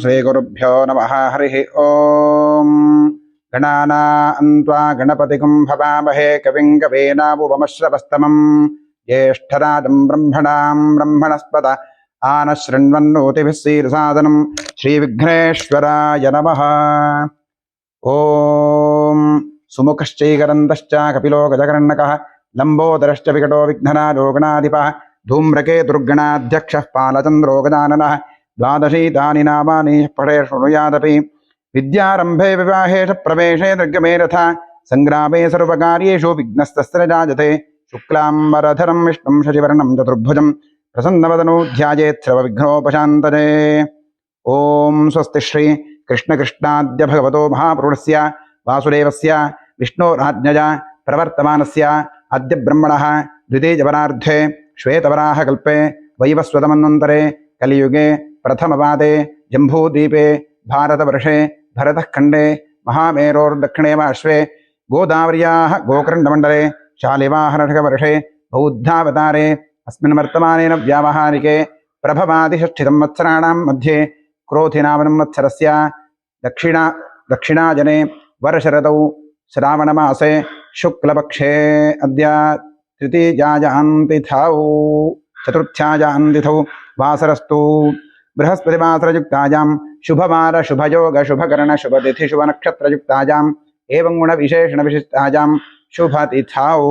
श्रीगुरुभ्यो नमः। हरिः ॐ। गणानां त्वा गणपतिं भवामहे कविं कवीनामुपमश्रवस्तमं ज्येष्ठराजं ब्रह्मणां ब्रह्मणस्पत आनशृण्वन्नोतिभिः सीदसादनं श्रीविघ्नेश्वराय नमः। ॐ सुमुखश्चैकरन्तश्च कपिलो गजकर्णकः लम्बोदरश्च विकटो विघ्नराजो गणाधिपः धूम्रके दुर्गणाध्यक्षः पालचन्द्रो गजाननः द्वादशीतानि नामानि पठे शृणुयादपि विद्यारम्भे विवाहेश प्रवेशे निर्गमे तथा सङ्ग्रामे सर्वकार्येषु विघ्नस्तस्य जायते शुक्लाम्बरधरं विष्णुं शशिवर्णं चतुर्भुजं प्रसन्नवदनो ध्यायेत् सर्वविघ्नोपशान्तये। ॐ स्वस्ति श्री कृष्णकृष्णाद्य भगवतो महापुरुषस्य वासुदेवस्य विष्णोराज्ञया प्रवर्तमानस्य अद्य ब्रह्मणः द्वितीयवरार्धे श्वेतवराहकल्पे वैवस्वतमन्वन्तरे कलियुगे प्रथमपादे जम्बूद्वीपे भारतवर्षे भरतखण्डे महामेरोर्दक्षिणे पार्श्वे गोदावर्याः गोकर्णमण्डले शालिवाहनवर्षे बौद्धावतारे अस्मिन् वर्तमानेन व्यावहारिके प्रभवादिषष्ठिसंवत्सराणां मध्ये क्रोधिनामसंवत्सरस्य दक्षिणाजने वर्षरतौ श्रावणमासे शुक्लपक्षे अद्य तृतीयायान्तिथौ चतुर्थ्यायान्तिथौ वासरस्तु बृहस्पतिवासरयुक्तायां शुभवार शुभयोग शुभकरण शुभतिथि शुभनक्षत्रयुक्तायाम् एवं गुणविशेषणविशिष्टायां शुभतिथौ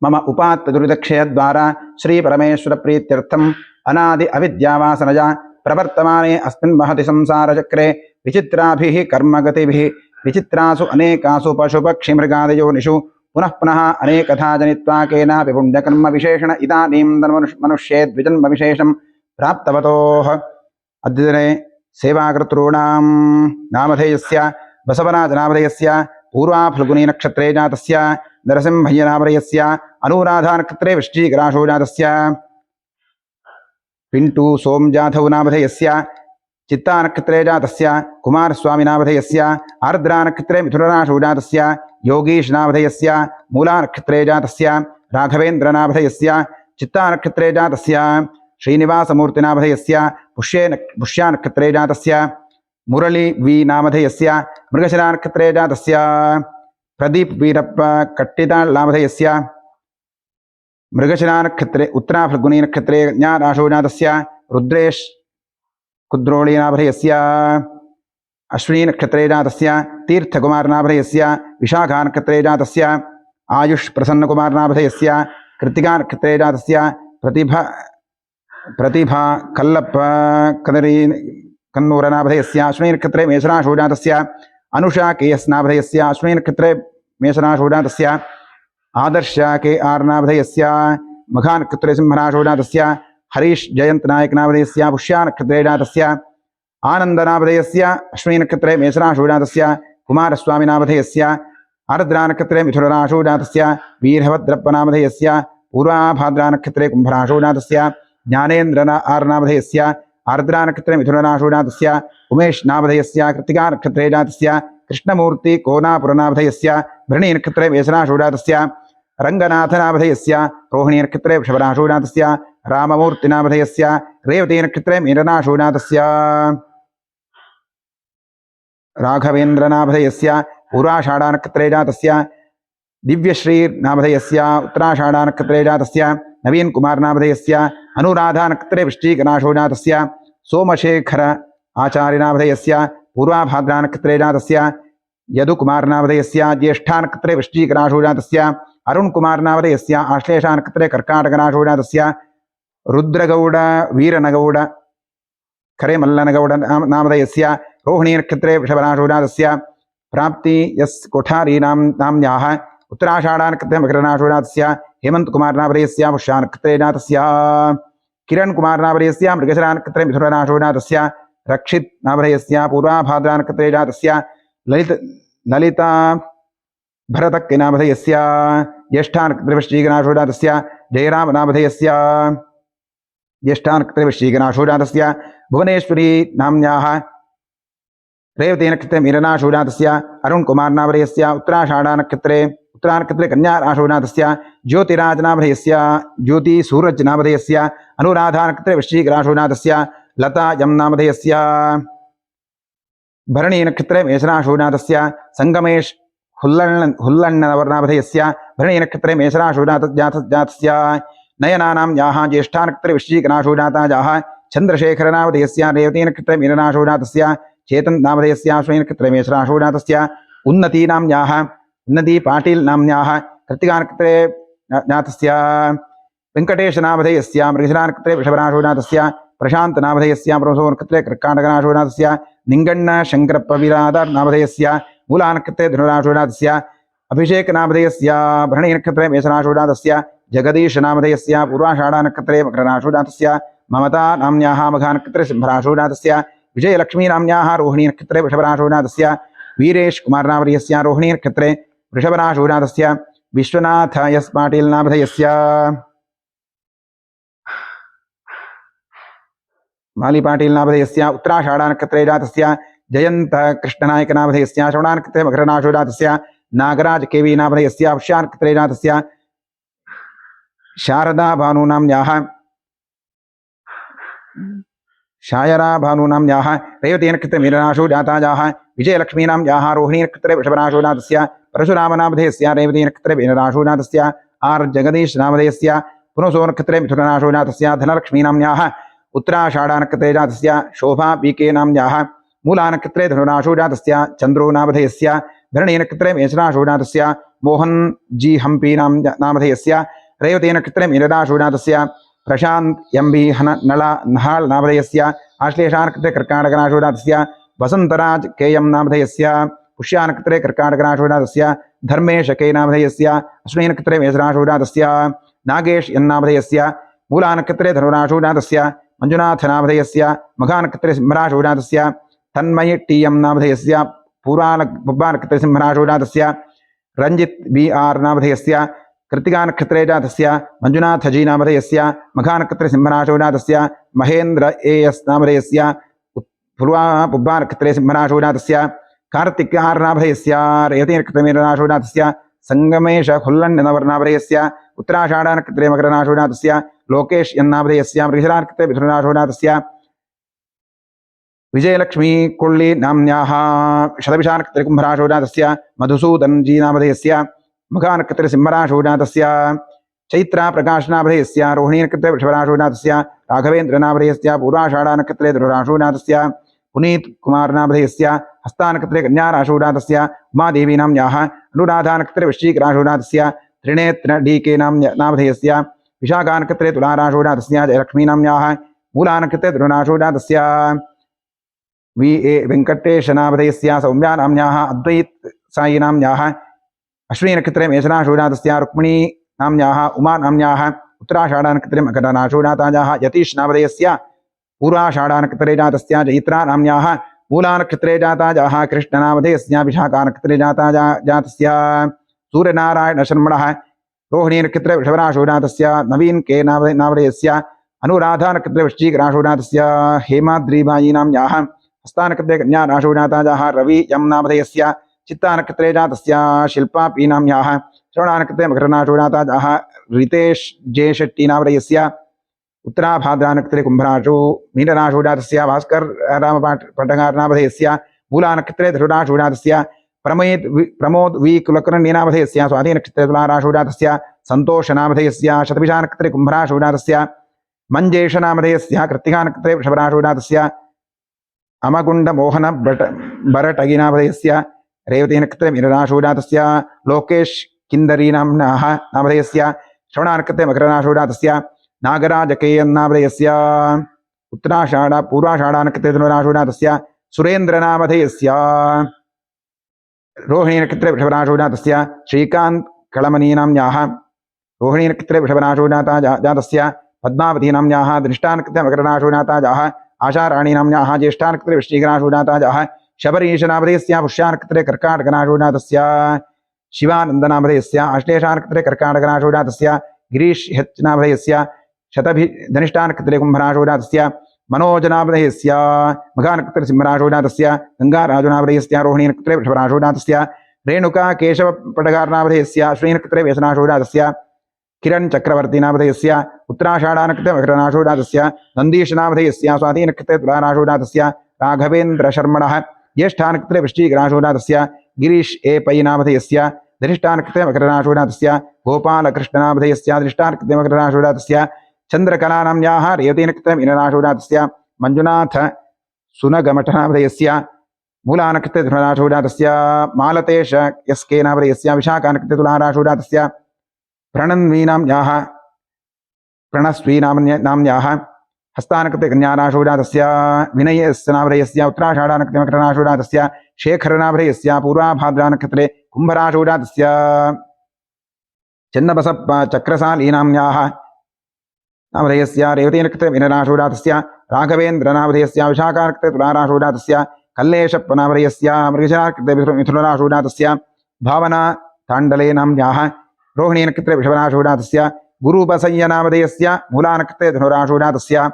मम उपात्तदुर्दक्षयद्वारा श्रीपरमेश्वरप्रीत्यर्थम् अनादि अविद्यावासनया प्रवर्तमाने अस्मिन् महति संसारचक्रे विचित्राभिः कर्मगतिभिः विचित्रासु अनेकासु पशुपक्षिमृगादियोनिषु पुनः पुनः अनेकथा जनित्वा केनापि पुण्यकर्मविशेषण इदानीं मनुष्ये द्विजन्मविशेषं प्राप्तवतोः। अद्यदिने सेवाकर्तॄणां नामधेयस्य बसवराजनामधेयस्य पूर्वाफल्गुनीनक्षत्रे जातस्य नरसिंहय्यनामधेयस्य अनुराधानक्षत्रे वृश्चिकराशौ जातस्य पिण्टु सोमजाथौ नामधेयस्य चित्तानक्षत्रे जातस्य कुमारस्वामिनामधेयस्य आर्द्रानक्षत्रे मिथुनराशौ जातस्य योगीश नामधेयस्य मूलानक्षत्रे जातस्य राघवेन्द्रनामधेयस्य चित्तानक्षत्रे जातस्य श्रीनिवासमूर्तिनामधेयस्य पुष्यानक्षत्रे जातस्य मुरली वी नामधेयस्य मृगशिरानक्षत्रे जातस्य प्रदीप वीरप्प कट्टिताळ् नामधेयस्य मृगशिरानक्षत्रे उत्तराफल्गुनीनक्षत्रे ज्ञाराशौ जातस्य रुद्रेश कुद्रोळीनामधेयस्य अश्विनीनक्षत्रे जातस्य तीर्थकुमारनामधेयस्य विशाखानक्षत्रे जातस्य आयुष प्रसन्नकुमारनामधेयस्य कृत्तिकानक्षत्रे जातस्य प्रतिभा कल्लप्प कदरी कन्नूरनामधेयस्य अश्विनीनक्षत्रे मेषराशौ जातस्य अनुषा केएस् नामधेयस्य अश्विनीनक्षत्रे मेषराशौ जातस्य आदर्श के आर् नामधेयस्य मघानक्षत्रे सिंहराशौ जातस्य हरीश जयंत नायक नामधेयस्य पुष्यानक्षत्रे जातस्य आनन्दनामधेयस्य अश्विनीनक्षत्रे मेषराशौ जातस्य कुमारस्वामी नामधेयस्य आर्द्रानक्षत्रे मिथुनराशौ जातस्य वीरभद्रप्पनामधेयस्य पूर्वाभाद्रानक्षत्रे कुम्भराशौ जातस्य ज्ञानेन्द्र आर् नामधेयस्य आर्द्रानक्षत्रे मिथुनराशौ जातस्य उमेश नामधेयस्य कृत्तिकानक्षत्रे जातस्य कृष्णमूर्ति कोनापुरनामधेयस्य भृणीनक्षत्रे मेषराशौ जातस्य रङ्गनाथनामधेयस्य रोहिणीनक्षत्रे वृषभराशौ जातस्य राममूर्तिनामधेयस्य रेवतीनक्षत्रे मीनराशौ जातस्य राघवेन्द्रनामधेयस्य पूर्वाषाढानक्षत्रे जातस्य दिव्यश्रीर्नामधेयस्य उत्तराषाढानक्षत्रे जातस्य नवीन कुमारनामधेयस्य अनुराधानक्षत्रे वृश्चिकराशौ जातस्य सोमशेखर आचार्यनामधेयस्य पूर्वाभाद्रानक्षत्रे जातस्य यदुकुमारनामधेयस्य ज्येष्ठानक्षत्रे वृश्चिकराशौ जातस्य अरुणकुमारनामधेयस्य आश्लेषानक्षत्रे कर्काटकराशौ जातस्य रुद्रगौड वीरनगौड खरेमल्लनगौड नामधेयस्य रोहिणीनक्षत्रे वृषभराशौ जातस्य प्राप्ति यस् कोठारी नाम्न्याः उत्तराषाढानक्षत्रे मकरराशौ जातस्य हेमन्तकुमारनामधेयस्य पुष्यानक्षत्रे जातस्य किरणकुमारनामधेयस्य मृगशिरानक्षत्रे मिथुनराशौ जातस्य रक्षित नामधेयस्य पूर्वाभाद्रानक्षत्रे जातस्य ललिता भरतक् नामधेयस्य ज्येष्ठानक्षत्रे वृश्चिकराशौ जातस्य जयराम नामधेयस्य ज्येष्ठानक्षत्रे वृश्चिकराशौ जातस्य भुवनेश्वरी नाम्न्याः रेवतीनक्षत्रे मीनराशौ जातस्य अरुणकुमारनामधेयस्य उत्तरानक्षत्रे कन्याराशौ जातस्य ज्योतिराजनामधेयस्य ज्योतिसूरजनामधेयस्य अनुराधानक्षत्रे वृश्चिकराशौ जातस्य लता यं नामधेयस्य भरणी नक्षत्रे मेषराशिनाथस्य संगमेश हुल्लण्णवर्णामधेयस्य भरणी नक्षत्रे मेषराशिनाथस्य नयनानां याः ज्येष्ठा नक्षत्रे वृश्चिकराशिनाथायाः चन्द्रशेखरनामधेयस्य रेवती नक्षत्रे मीनराशिनाथस्य चेतन नामधेयस्य अश्विनी नक्षत्रे मेषराशिनाथस्य उन्नतीनां याः उन्नति पाटील नाम्न्याः कृत्तिका नक्षत्रे जातस्य वेंकटेश नामधेयस्य मृगशिरा नक्षत्रे वृषभराशिनाथस्य प्रशांत नामधेयस्य प्रमसो नक्षत्रे कर्काटकराशिनाथस्य निंगण्ण शंकरप्पविरादर नामधेयस्य मूला नक्षत्रे धनुराशिनाथस्य अभिषेक नामधेयस्य भरणी नक्षत्रे मेषराशिनाथस्य जगदीश नामधेयस्य पूर्वाषाढ़ा नक्षत्रे मकरराशिनाथस्य ममता नाम्न्याः मघा नक्षत्रे सिंहराशिनाथस्य विजयलक्ष्मी नाम्न्याः रोहिणी नक्षत्रे वृषभराशिनाथस्य वीरेश कुमार नामधेयस्य रोहिणी नक्षत्रे वृषभराशिनाथस्य विश्वनाथ एस पाटील नामधेयस्य माली पाटील नामधेयस्य उत्तराषाढ़ा नक्षत्रे जातस्य जयंत कृष्णनायक नामधेयस्य श्रवणा नक्षत्रे मकरराशिनाथस्य नागराज केवी नामधेयस्य पुष्या नक्षत्रे जातस्य शारदा भानु नाम्न्याः शायरा भानु नाम्न्याः रेवती नक्षत्रे मीनराशौ जातायाः विजयलक्ष्मी नाम्न्याः रोहिणी नक्षत्रे वृषभराशिनाथस्य परशुराम नामधेयस्य रेवती नक्षत्रे मीनराशिनाथस्य आर जगदीश नामधेयस्य पुनसो नक्षत्रे मिथुनराशिनाथस्य धनलक्ष्मी नाम्न्याः उत्तराषाढ़ा नक्षत्रे जातस्य शोभा बीके नाम्न्याः मूला नक्षत्रे धनुराशिनाथस्य चंद्रो नामधेयस्य भरणी नक्षत्रे मेषराशिनाथस्य मोहन जी हम्पी नामधेयस्य रेवती नक्षत्रे मीनराशिनाथस्य प्रशांत एंबी नला नहाल नामधेयस्य आश्लेषा नक्षत्रे कर्काटकराशिनाथस्य वसंतराज केएम नामधेयस्य पुष्या नक्षत्रे कर्काटकराशिनाथस्य धर्मेश के नामधेयस्य अश्विनी नक्षत्रे मेषराशिनाथस्य नागेश नामधेयस्य मूला नक्षत्रे धनुराशिनाथस्य मंजुनाथ नामधेयस्य मघा नक्षत्रे सिंहराशिनाथस्य तन्मय टीएम नामधेयस्य पुब्बा नक्षत्रे सिंहराशिनाथस्य रंजित बी आर नामधेयस्य कृत्तिका नक्षत्रे जातस्य मंजुनाथ जी नामधेयस्य मघा नक्षत्रे सिंहराशिनाथस्य महेंद्र एएस नामधेयस्य पुब्बा नक्षत्रे सिंहराशिनाथस्य कार्तिक आर नामधेयस्य रेवती नक्षत्रे मीनराशिनाथस्य संगमेश हुल्लण्णवर्णामधेयस्य उत्तराषाढ़ा नक्षत्रे मकरराशिनाथस्य लोकेश नामधेयस्य मृगशिरा नक्षत्रे मिथुनराशिनाथस्य विजयलक्ष्मी कुल्ली नाम्न्याः शतभिषा नक्षत्रे कुम्भराशिनाथस्य मधुसूदन जी नामधेयस्य मघा नक्षत्रे सिंहराशिनाथस्य चैत्रा प्रकाश नामधेयस्य रोहिणी नक्षत्रे वृषभराशिनाथस्य राघवेंद्र नामधेयस्य पूर्वाषाढ़ा नक्षत्रे धनुराशिनाथस्य पुनीत कुमार नामधेयस्य हस्ता नक्षत्रे कन्याराशिनाथस्य उमादेवी नाम्न्याः अनुराधा नक्षत्रे वृश्चिकराशिनाथस्य त्रिनेत्र डी के नामधेयस्य विशाखा नक्षत्रे तुलाराशिनाथस्य जयलक्ष्मी नाम्न्याः मूला नक्षत्रे धनुराशिनाथस्य वी ए वेंकटेश नामधेयस्य सौम्या नाम्न्याः अद्वैत साई नाम्न्याः अश्विनी नक्षत्रे मेषराशिनाथस्य रुक्मिणी नाम्न्याः उमा नाम्न्याः उत्तराषाढ़ा नक्षत्रे मकरराशिनाथायाः यतीश नामधेयस्य पूर्वाषाढ़ा नक्षत्रे जातस्य जयित्रा नाम्न्याः मूला नक्षत्रे जातायाः कृष्ण नामधेयस्य विशाखा नक्षत्रे जातस्य सूर्यनारायण शर्मणः रोहिणी नक्षत्रे वृषभराशिनाथस्य नवीन के नामधेयस्य अनुराधा नक्षत्रे वृश्चिकराशिनाथस्य हेमाद्रीबाई नाम्न्याः हस्ता नक्षत्रे कन्याराशिनाथायाः रवि एम नामधेयस्य चित्ता नक्षत्रे जातस्य शिल्पा पी नाम्न्याः श्रवणा नक्षत्रे मकरराशिनाथायाः रितेश जे शेट्टी नामधेयस्य उत्तराभाद्रा नक्षत्रे कुम्भराशु मीनराशिनाथस्य भास्कर राम पटगार नामधेयस्य मूला नक्षत्रे धनुराशिनाथस्य प्रमोद वी कुलकर्णी नामधेयस्य स्वाति नक्षत्रे तुलाराशिनाथस्य संतोष नामधेयस्य शतभिषा नक्षत्रे कुम्भराशिनाथस्य मंजेश नामधेयस्य कृत्तिका नक्षत्रे वृषभराशिनाथस्य अमगुंड मोहन बरटगी नामधेयस्य रेवती नक्षत्रे मीनराशिनाथस्य लोकेश किंदरी नामधेयस्य श्रवणा नक्षत्रे मकरराशिनाथस्य नागराज केएन नामधेयस्य उत्तराषाढ़ा पूर्वाषाढ़ा नक्षत्रे धनुराशिनाथस्य सुरेंद्र नामधेयस्य रोहिणी नक्षत्रे वृषभराशिनाथस्य श्रीकांत कलमनी नाम्न्याः रोहिणी नक्षत्रे वृषभराशिनाथाजातस्य पद्मावती नाम्न्याः दृष्टा नक्षत्रे मकरराशिनाथायाः आशाराणी नाम्न्याः ज्येष्ठा नक्षत्रे वृश्चिकराशिनाथायाः शबरीश नामधेयस्य पुष्या नक्षत्रे कर्काटकराशिनाथस्य शिवानंद नामधेयस्य आश्लेषा नक्षत्रे कर्काटकराशिनाथस्य गिरीश हेच नामधेयस्य शतभि धनिष्ठा नक्षत्रे कुम्भराशिनाथस्य मनोज नामधेयस्य मघा नक्षत्रे सिंहराशिनाथस्य गंगाराजु नामधेयस्य रोहिणी नक्षत्रे वृषभराशिनाथस्य रेणुका केशव पटगार नामधेयस्य अश्विनी नक्षत्रे मेषराशिनाथस्य किरण चक्रवर्ती नामधेयस्य उत्तराषाढानक्षत्रे मकरराशिजातस्य नन्दीश नामधेयस्य स्वातिनक्षत्रे तुलाराशिजातस्य राघवेन्द्र शर्मणः ज्येष्ठानक्षत्रे वृश्चिकराशिजातस्य गिरीश ए पै नामधेयस्य धनिष्ठानक्षत्रे मकरराशिजातस्य गोपालकृष्णनामधेयस्य धनिष्ठानक्षत्रे मकरराशिजातस्य चन्द्रकलानाम्न्याः रेवतीनक्षत्रे मीनराशिजातस्य मंजुनाथ सुनगमठनामधेयस्य मूलानक्षत्रे धनुराशिजातस्य मालतेश एस्के नामधेयस्य विशाखानक्षत्रे तुलाराशिजातस्य प्रणन्वीनाम्न्याः प्रणस्वीनाम्न्याः हस्तानक्षत्रे कन्याराशिजातस्य विनयस्य नामधेयस्य उत्तराषाढानक्षत्रे मकरराशिजातस्य शेखरनामधेयस्य पूर्वाभाद्रानक्षत्रे कुम्भराशिजातस्य चन्नबसप्प चक्रसालीनाम्न्याः नामधेयस्य रेवतीनक्षत्रे मीनराशिजातस्य राघवेन्द्र नामधेयस्य विशाखानक्षत्रे तुलाराशिजातस्य कल्लेशप्प नामधेयस्य मृगशिरानक्षत्रे मिथुनराशिजातस्य भावना ताण्डले नाम्न्याः रोहिणीनक्षत्रे वृषभराशिजातस्य गुरुबसय्य नामधेयस्य मूलानक्षत्रे धनुराशिजातस्य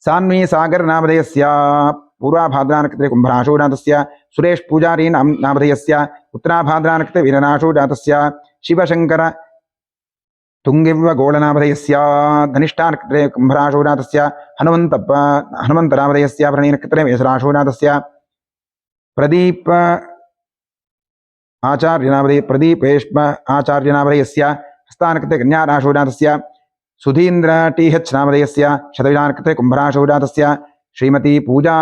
सान्वी सागर नामधेयस्य पूर्वाभाद्रानक्षत्रे कुम्भराशिजातस्य सुरेश पूजारी नामधेयस्य उत्तराभाद्रानक्षत्रे वीरराशिजातस्य शिवशंकर ತುಂಗಿವ್ವ ಗೋಳನಾಮಧೇಯಸ್ಯ ಧನಿಷ್ಠಾನಕ್ಷತ್ರೆ ಕುಂಭರಾಶಿजातस्य ಹನುಮಂತನಾಮಧೇಯस्य ಭರಣಿನಕ್ಷತ್ರೆ ಮೇಷರಾಶಿजातस्य ಪ್ರದೀಪ ಪ್ರದೀಪೇಶ್ಮ ಆಚಾರ್ಯನಾಮಧೇಯस्य ಹಸ್ತಾನಕ್ಷತ್ರೆ ಕನ್ಯಾರಾಶಿजातस्य ಸುಧೀಂದ್ರ ಟಿ.ಎಚ್ ನಾಮಧೇಯस्य ಶತವಿಧಾನಕ್ಷತ್ರೆ ಕುಂಭರಾಶಿजातस्य ಶ್ರೀಮತಿ ಪೂಜಾ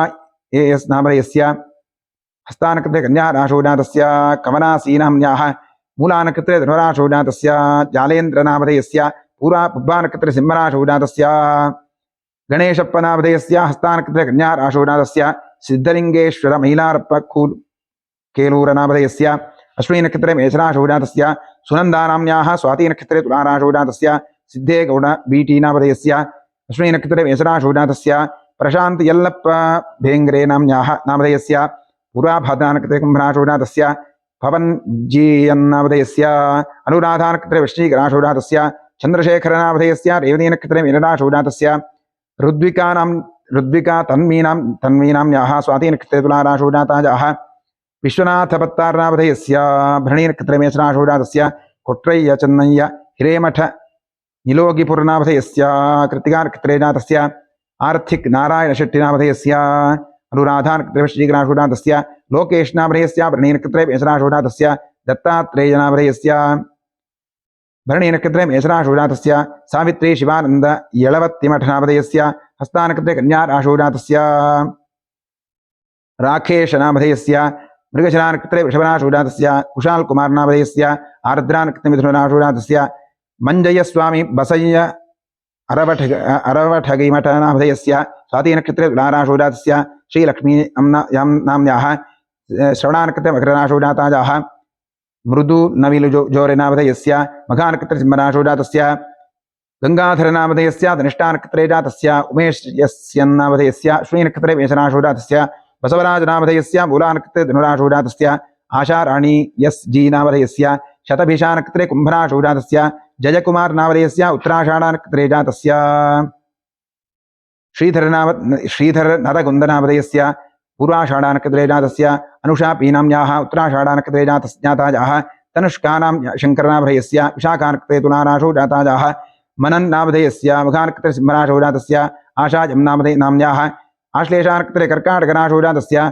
ಎ.ಎಸ್ ನಾಮಧೇಯस्य ಹಸ್ತಾನಕ್ಷತ್ರೆ ಕನ್ಯಾರಾಶಿजातस्य ಕಮಲಾಸೀನಾಮ್ನ್ಯಾः मूलानक्षत्रे धनुराशिजातस्य जालेन्द्रनामधेयस्य पूर्वानक्षत्रे सिंहराशिजातस्य गणेशप्पनामधेयस्य हस्तानक्षत्रे कन्याराशिजातस्य सिद्धलिंगेश्वर महीलारप्प केलूरनामधेयस्य अश्विनीनक्षत्रे मेषराशिजातस्य सुनन्दानाम्न्याः स्वातिनक्षत्रे तुलाराशिजातस्य सिद्धेगौड बीटी नामधेयस्य अश्विनीनक्षत्रे मेषराशिजातस्य प्रशांत यल्लप्प भेंग्रे नामधेयस्य पूर्वाभाद्रानक्षत्रे कुम्भराशिजातस्य पवन जीयन्नामधेयस्य अनुराधानक्षत्रे वृश्चिकराशिजातस्य चंद्रशेखरनामधेयस्य रेवतीनक्षत्रे मीनराशिजातस्य ऋद्विका तन्वीनाम्न्याः स्वातिनक्षत्रे तुलाराशिजातायाः विश्वनाथपत्तारनामधेयस्य भरणीनक्षत्रे मेषराशिजातस्य कोट्रय्य चन्नय्य हिरेमठ निलोगिपुरनामधेयस्य कृत्तिकानक्षत्रे जातस्य आर्थिक नारायणशेट्टिनामधेयस्य अनुराधानक्षत्रे वृश्चिकराशिजातस्य लोकेश नामधेयस्य भरणीनक्षत्रे मेषराशिजातस्य दत्तात्रेयनामधेयस्य भरणीनक्षत्रे मेषराशिजातस्य सावित्री शिवानंद यळवत्तिमठनामधेयस्य हस्तानक्षत्रे कन्याराशिजातस्य राकेश नामधेयस्य मृगशिरानक्षत्रे वृषभराशिजातस्य कुशाल कुमार नामधेयस्य आर्द्रानक्षत्रे मिथुनराशिजातस्य मंजयस्वामी बसय्य अरवठगिमठनामधेयस्य स्वातिनक्षत्रे तुलाराशिजातस्य श्रीलक्ष्मी नाम्न्याः श्रवणानक्षत्रे मकरराशिजातायाः मृदु नविलुजोरेनामधेयस्य मघानक्षत्रे सिंहराशिजातस्य गंगाधरनामधेयस्य धनिष्ठानक्षत्रे जातस्य उमेशयस्यन्नामधेयस्य अश्विनीनक्षत्रे मेषराशिजातस्य बसवराजनामधेयस्य मूलानक्षत्रे धनुराशिजातस्य आशाराणी एस जी नामधेयस्य शतभिषानक्षत्रे कुम्भराशिजातस्य जयकुमार नामधेयस्य उत्तराषाढानक्षत्रे जातस्य श्रीधर नरगुन्दनामधेयस्य पूर्वाषाढानक्षत्रे जातस्य अनुषा पीनाम्न्याः उत्तराषाढानक्षत्रे जातायाः तनुष्कानां शङ्करनामधेयस्य विशाखानक्षत्रे तुलाराशिजातायाः मनन् नामधेयस्य मुखानक्षत्रे सिंहराशिजातस्य आशा नाम्न्याः आश्लेषानक्षत्रे कर्काटकराशिजातस्य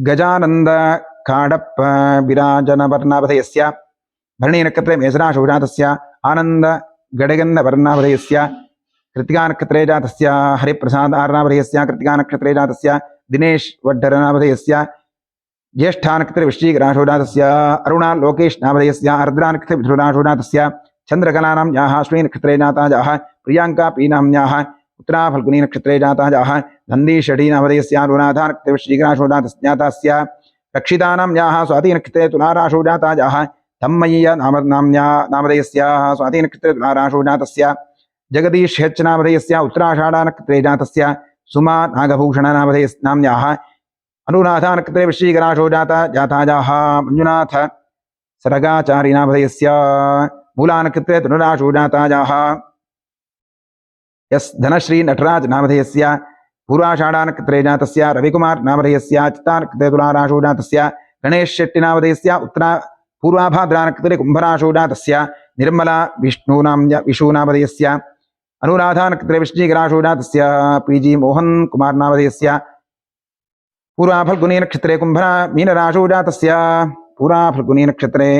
गजानन्द काडप्प विराजनवर्नामधेयस्य भरणीनक्षत्रे मेषराशिजातस्य आनन्द गडगन्नवर्नामधेयस्य कृत्तिकानक्षत्रे जातस्य हरिप्रसाद आर्नामधेयस्य कृत्तिकानक्षत्रे जातस्य दिनेश वड्डरनामधेयस्य ज्येष्ठानक्षत्रे वृश्चिकराशिजातस्य अरुणा लोकेश नामधेयस्य आर्द्रानक्षत्रे मिथुनराशिजातस्य चन्द्रकलानाम्न्याः अश्विनीनक्षत्रे जातायाः प्रियांका पी नाम्न्याः उत्तराफल्गुनीनक्षत्रे जातायाः नन्दीषडी नामधेयस्य अनुराधानक्षत्रे वृश्चिकराशिजातस्य रक्षितानाम्न्याः स्वातिनक्षत्रे तुलाराशिजातायाः तम्मय्य नामधेयस्य स्वातिनक्षत्रे तुलाराशिजातस्य जगदीश हेच नामधेयस्य उत्तराषाढानक्षत्रे जातस्य सुमा नागभूषण नाम्न्याः अनुराधानक्षत्रे वृश्चिकराशिजातायाः मंजुनाथ सरगाचारी नामधेयस्य मूलानक्षत्रे धनुराशिजातायाः एस धनश्री नटराज नामधेयस्य पूर्वाषाढानक्षत्रे जातस्य रविकुमार नामधेयस्य चित्तानक्षत्रे तुलाराशिजातस्य गणेश शेट्टी नामधेयस्य पूर्वाभाद्रानक्षत्रे कुम्भराशिजातस्य निर्मला विशूनामधेयस्य अनुराधा नक्षत्रे वृश्चिकराशिजातस्य पीजी मोहन कुमार नामधेयस्य पूर्वा फल्गुनी नक्षत्रे कुंभरा मीनराशिजातस्य पूर्वा फल्गुनी नक्षत्रे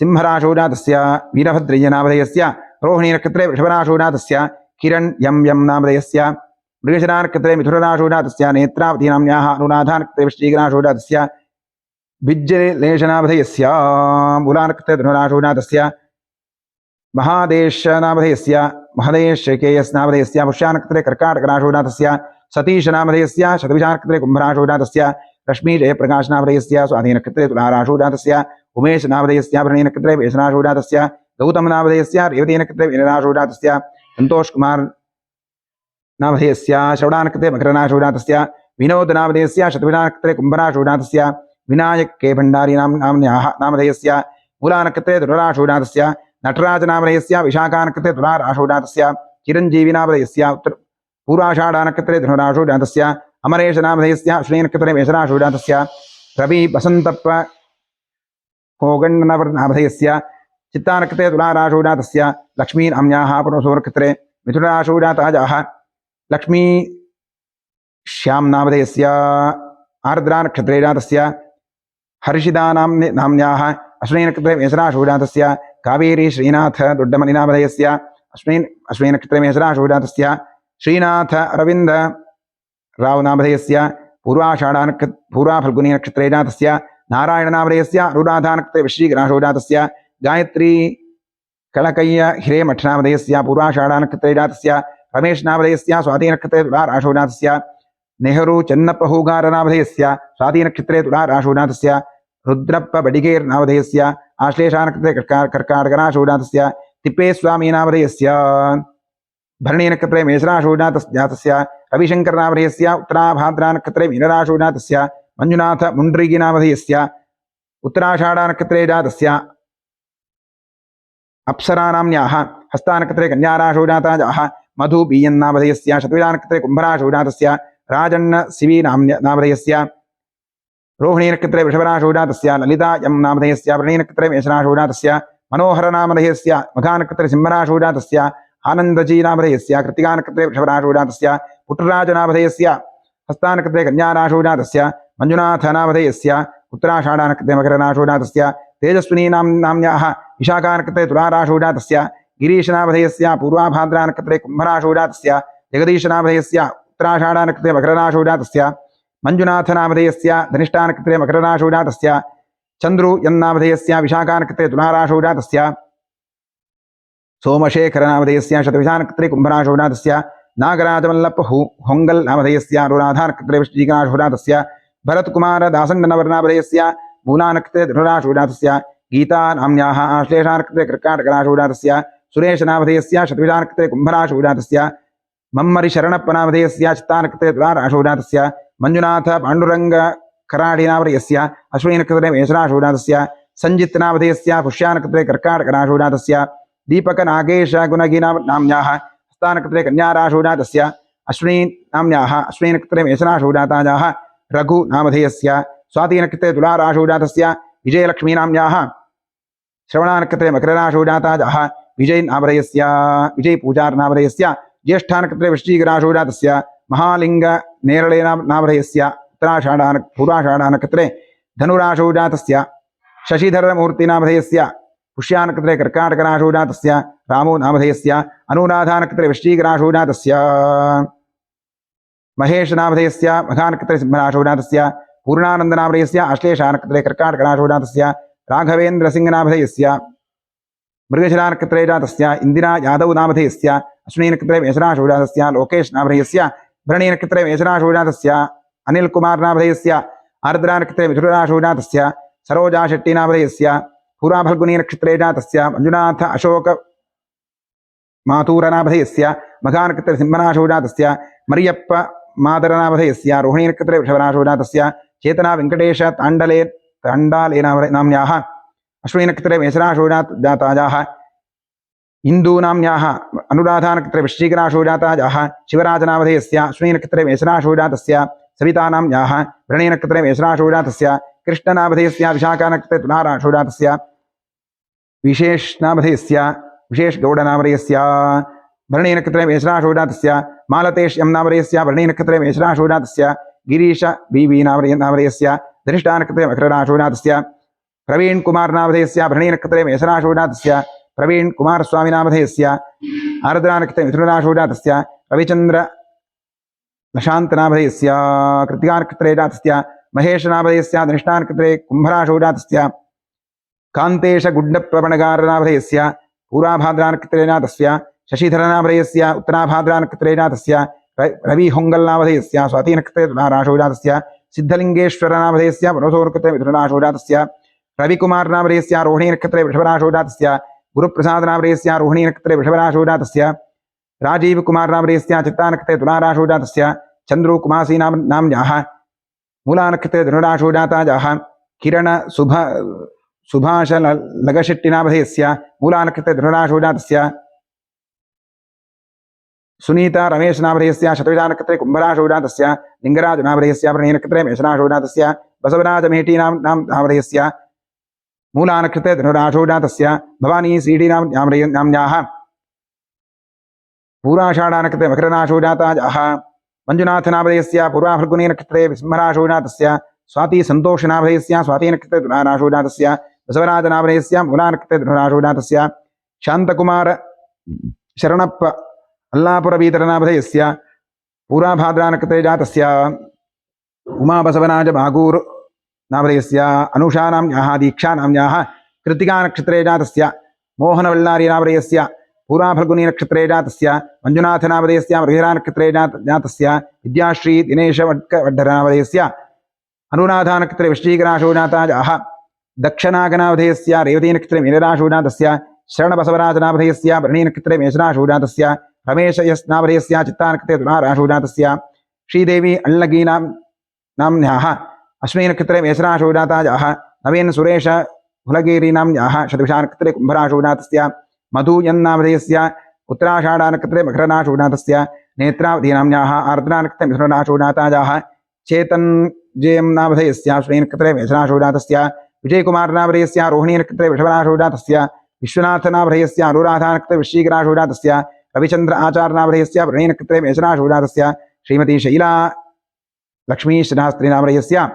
सिंहराशिजातस्य वीरभद्रय्य नामधेयस्य रोहिणी नक्षत्रे वृषभराशिजातस्य किरण यम नामधेयस्य मृगशिरा नक्षत्रे मिथुनराशिजातस्य नेत्रावती नाम्न्याः अनुराधा नक्षत्रे वृश्चिकराशिजातस्य बिज्जलेशनामधेयस्य मूला नक्षत्रे धनुराशिजातस्य महादेश नामधेयस्य महदेश केयस नामधेयस्य पुष्या नक्षत्रे कर्काटकराशिजातस्य सतीश नामधेयस्य शतभिषा नक्षत्रे कुंभराशिजातस्य रश्मि जयप्रकाश नामधेयस्य स्वाति नक्षत्रे तुलाराशिजातस्य उमेश नामधेयस्य भरणी नक्षत्रे मेषराशिजातस्य गौतम नामधेयस्य रेवती नक्षत्रे मीनराशिजातस्य संतोष कुमार नामधेयस्य श्रवणा नक्षत्रे मकरराशिजातस्य विनोद नामधेयस्य शतभिषा नक्षत्रे कुंभराशिजातस्य विनायक के भंडारी नाम्न्याः नामधेयस्य मूला नक्षत्रे धनुराशिजातस्य नटराज नामधेयस्य विशाखा नक्षत्रे तुलाराशिजातस्य चिरंजीवी नामधेयस्य पूर्वाषाढ़ा नक्षत्रे धनुराशिजातस्य अमरेश नामधेयस्य अश्विनी नक्षत्रे मेषराशिजातस्य रवि बसंतप्प कोगण्डनामधेयस्य चित्ता नक्षत्रे तुलाराशिजातस्य लक्ष्मी नाम्न्याः पुनसो नक्षत्रे मिथुनराशिजातायाः लक्ष्मी श्याम नामधेयस्य आर्द्रा नक्षत्रे जातस्य हर्षिदा नाम्न्याः अश्विनी नक्षत्रे मेषराशिजातस्य कावेरी श्रीनाथ दोड्डमणि नामधेयस्य अश्विनी नक्षत्रे मेषराशिजातस्य श्रीनाथ अरविंद राव नामधेयस्य पूर्वा फल्गुनी नक्षत्रे जातस्य नारायण नामधेयस्य अनुराधा नक्षत्रे वृश्चिकराशिजातस्य गायत्री कलकय्य हिरेमठ नामधेयस्य पूर्वाषाढ़ा नक्षत्रे जातस्य रमेश नामधेयस्य स्वाति नक्षत्रे तुलाराशिजातस्य नेहरू चन्नप्प हूगार नामधेयस्य स्वाति नक्षत्रे तुलाराशिजातस्य रुद्रप्प बडिगेर नामधेयस्य आश्लेषा नक्षत्रे कर्काटकराशिजातस्य तिप्पेस्वामी नामधेयस्य भरणी नक्षत्रे मेषराशिजातस्य रविशंकर नामधेयस्य उत्तराभाद्रा नक्षत्रे मीनराशिजातस्य मंजुनाथ मुंड्रिगी नामधेयस्य उत्तराषाढ़ा नक्षत्रे जातस्य अप्सरा नाम्न्याः हस्ता नक्षत्रे कन्याराशिजातायाः मधु बीएन् नामधेयस्य शतभिषा नक्षत्रे कुंभराशिजातस्य राजन्न शिवी नामधेयस्य रोहिणी नक्षत्रे वृषभराशिजातस्य ललिता यम नामधेयस्य वरणी नक्षत्रे मेषराशिजातस्य मनोहर नामधेयस्य मघा नक्षत्रे सिंहराशिजातस्य आनंदजी नामधेयस्य कृत्तिका नक्षत्रे वृषभराशिजातस्य पुट्टराज नामधेयस्य हस्ता नक्षत्रे कन्याराशिजातस्य मंजुनाथ नामधेयस्य उत्तराषाढ़ा नक्षत्रे मकरराशिजातस्य तेजस्विनी नाम्न्याः विशाखा नक्षत्रे तुलाराशिजातस्य गिरीश नामधेयस्य पूर्वाभाद्रा नक्षत्रे कुंभराशिजातस्य जगदीश नामधेयस्य उत्तराषाढ़ा नक्षत्रे मकरराशिजातस्य मंजुनाथ नामधेयस्य धनिष्ठा नक्षत्रे मकरराशिजातस्य चंद्रु यन्नामधेयस्य विशाखा नक्षत्रे तुलाराशिजातस्य सोमशेखर नामधेयस्य शतभिषा नक्षत्रे कुंभराशिजातस्य नागराजमल्लप्प होंगल नामधेयस्य अनुराधा नक्षत्रे वृश्चिकराशिजातस्य भरतकुमार दासंगनवर नामधेयस्य मूला नक्षत्रे धनुराशिजातस्य गीता नाम्न्याः आश्लेषा नक्षत्रे कर्काटकराशिजातस्य सुरेश नामधेयस्य शतभिषा नक्षत्रे कुंभराशिजातस्य मम्मरि शरणप्प नामधेयस्य चित्ता नक्षत्रे तुलाराशिजातस्य मंजुनाथ पांडुरंग कराडी नामधेयस्य अश्विनी नक्षत्रे मेषराशिजातस्य संजित नामधेयस्य पुष्या नक्षत्रे कर्काटकराशिजातस्य दीपक नागेश गुणगी नाम्न्याः हस्ता नक्षत्रे कन्याराशिजातस्य अश्विनी नाम्न्याः अश्विनी नक्षत्रे मेषराशिजातायाः रघु नामधेयस्य स्वाति नक्षत्रे तुलाराशिजातस्य विजयलक्ष्मी नाम्न्याः श्रवणा नक्षत्रे मकरराशिजातायाः विजय नामधेयस्य विजय पूजार नामधेयस्य ज्येष्ठा नक्षत्रे वृश्चिकराशिजातस्य महालिंग नेरळे नामधेयस्य उत्तराषाढ़ा पूर्वाषाढ़ा नक्षत्रे धनुराशिजातस्य शशिधर मूर्ति नामधेयस्य पुष्या नक्षत्रे कर्काटकराशिजातस्य रामो नामधेयस्य अनुराधा नक्षत्रे वृश्चिकराशिजातस्य महेश नामधेयस्य मघा नक्षत्रे सिंहराशिजातस्य पूर्णानंद नामधेयस्य आश्लेषा नक्षत्रे कर्काटकराशिजातस्य राघवेंद्र सिंह नामधेयस्य मृगशिरा नक्षत्रे जातस्य इंदिरा यादव नामधेयस्य अश्विनी नक्षत्रे मेषराशिजातस्य लोकेश नामधेयस्य भरणी नक्षत्रे मेषराशिजातस्य अनिल कुमार नामधेयस्य आर्द्रा नक्षत्रे मिथुनराशिजातस्य सरोजा शेट्टी नामधेयस्य पूर्वा फल्गुनी नक्षत्रे जातस्य मंजुनाथ अशोक मातूर नामधेयस्य मघा नक्षत्रे सिंहराशिजातस्य मरियप्प मादर नामधेयस्य रोहिणी नक्षत्रे वृषभराशिजातस्य चेतना वेंकटेश तांडाले नाम्न्याः अश्विनी नक्षत्रे मेषराशिजातायाः इंदू नाम्न्याः अनुराधा नक्षत्रे वृश्चिकराशिजातायाः शिवराज नामधेयस्य अश्विनी नक्षत्रे मेषराशिजातस्य सविता नाम्न्याः भरणी नक्षत्रे मेषराशिजातस्य कृष्ण नामधेयस्य विशाखा नक्षत्रे तुलाराशिजातस्य विशेषनामधेयस्य विशेषगौडनामधेयस्य भरणीनक्षत्रे मेषराशिजातस्य मालतेश्यं नामधेयस्य भरणीनक्षत्रे मेषराशिजातस्य गिरीश बीवी नामधेयस्य धनिष्ठानक्षत्रे मकरराशिजातस्य प्रवीण कुमार नामधेयस्य भरणीनक्षत्रे मेषराशिजातस्य प्रवीण कुमार स्वामी नामधेयस्य आर्द्रानक्षत्रे मिथुनराशिजातस्य रविचंद्र नशांत नामधेयस्य कृत्तिकानक्षत्रे जातस्य महेश नामधेयस्य धनिष्ठानक्षत्रे कुंभराशिजातस्य कांतेश गुड्डप्रवणगार नामधेयस्य पूर्वाभाद्रानक्षत्रे जातस्य शशिधर नामधेयस्य उत्तराभाद्रानक्षत्रे जातस्य रवि होंगल नामधेयस्य स्वातिनक्षत्रे तुलाराशिजातस्य सिद्धलिंगेश्वर नामधेयस्य पुनसोनक्षत्रे मिथुनराशिजातस्य रविकुमार नामधेयस्य रोहिणी नक्षत्रे वृषभराशिजातस्य गुरुप्रसाद नामधेयस्य रोहिणी नक्षत्रे वृषभराशिजातस्य राजीव कुमार नामधेयस्य चित्तानक्षत्रे तुलाराशिजातस्य चंद्रू कुमासी नाम्न्याः मूलानक्षत्रे धनुराशिजाताजाः किरण सुभाष लगशेट्टी नामधेयस्य मूलानक्षत्रे धनुराशिजातस्य सुनीता रमेश नामधेयस्य शतविजानक्षत्रे कुंभराशिजातस्य लिंगराज नामधेयस्य भरणीनक्षत्रे मेषराशिजातस्य बसवराज मेटी नामधेयस्य मूलानक्षत्रे धनुराशिजातस्य भवानी सीडी नाम्न्याः पूर्वाषाढानक्षत्रे मकरराशिजाताजाः मंजुनाथ नामधेयस्य पूर्वाफल्गुनी नक्षत्रे सिंहराशिजातस्य स्वाति संतोष नामधेयस्य स्वातिनक्षत्रे तुलाराशिजातस्य बसवराज नामधेयस्य मूलानक्षत्रे धनुराशिजातस्य शांतकुमार शरणप्प अल्लापुरवीतर नामधेयस्य पूर्वाभाद्रानक्षत्रे जातस्य उमा बसवराज बागूर नामधेयस्य अनुषा नाम्न्याः दीक्षा नाम्न्याः कृत्तिकानक्षत्रे जातस्य मोहनवल्लारी नामधेयस्य पूर्वाफल्गुनी नक्षत्रे जातस्य मंजुनाथ नामधेयस्य मृगशिरानक्षत्रे जातस्य विद्याश्री दिनेश वड्डर नामधेयस्य अनुराधानक्षत्रे वृश्चिकराशिजाताजाः दक्षनागनामधेयस्य रेवतीनक्षत्रे मीनराशिजातस्य शरणबसवराज नामधेयस्य भरणीनक्षत्रे मेषराशिजातस्य रमेश यस् नामधेयस्य चित्तानक्षत्रे तुलाराशिजातस्य श्रीदेवी अल्लगी नाम्न्याः अश्विनीनक्षत्रे मेषराशिजाताजाः नवीन सुरेश हुलगेरी नाम्न्याः शतविषानक्षत्रे कुंभराशिजातस्य मधु यन्नामधेयस्य उत्तराषाढानक्षत्रे मकरराशिजातस्य नेत्रावती नाम्न्याः आर्द्रानक्षत्रे मिथुनराशिजाताजाः चेतन जयं नामधेयस्य अश्विनीनक्षत्रे मेषराशिजातस्य विजयकुमार नामधेयस्य रोहिणीनक्षत्रे वृषभराशिजातस्य विश्वनाथ नामधेयस्य अनुराधानक्षत्रे वृश्चिकराशिजातस्य रविचंद्र आचार्य नामधेयस्य भरणीनक्षत्रे मेषराशिजातस्य श्रीमती शैला लक्ष्मी शास्त्री नामधेयस्य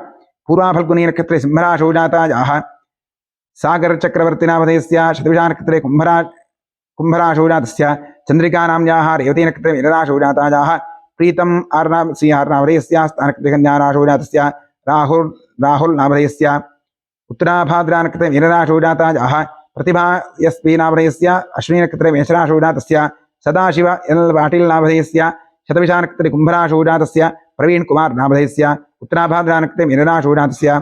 पूर्वाफल्गुनी नक्षत्रे सिंहराशिजाताजाः सागर चक्रवर्ती नामधेयस्य शतविषानक्षत्रे कुंभराशिजातस्य चंद्रिका नाम्न्याः रेवतीनक्षत्रे मीनराशिजाताजाः प्रीतम नामधेयस्य स्थानक्षत्रे कन्याराशिजातस्य राहुल नामधेयस्य उत्तराभाद्रानक्षत्रे मीनराशिजाताजाः प्रतिभा एस्पी नामधेयस्य अश्विनीनक्षत्रे मेषराशिजातस्य सदाशिव एल पाटिल नामधेयस्य शतविषानक्षत्रे कुंभराशिजातस्य प्रवीण कुमार नामधेयस्य उत्तराभाद्रानक्षत्रे मीनराशिजातस्य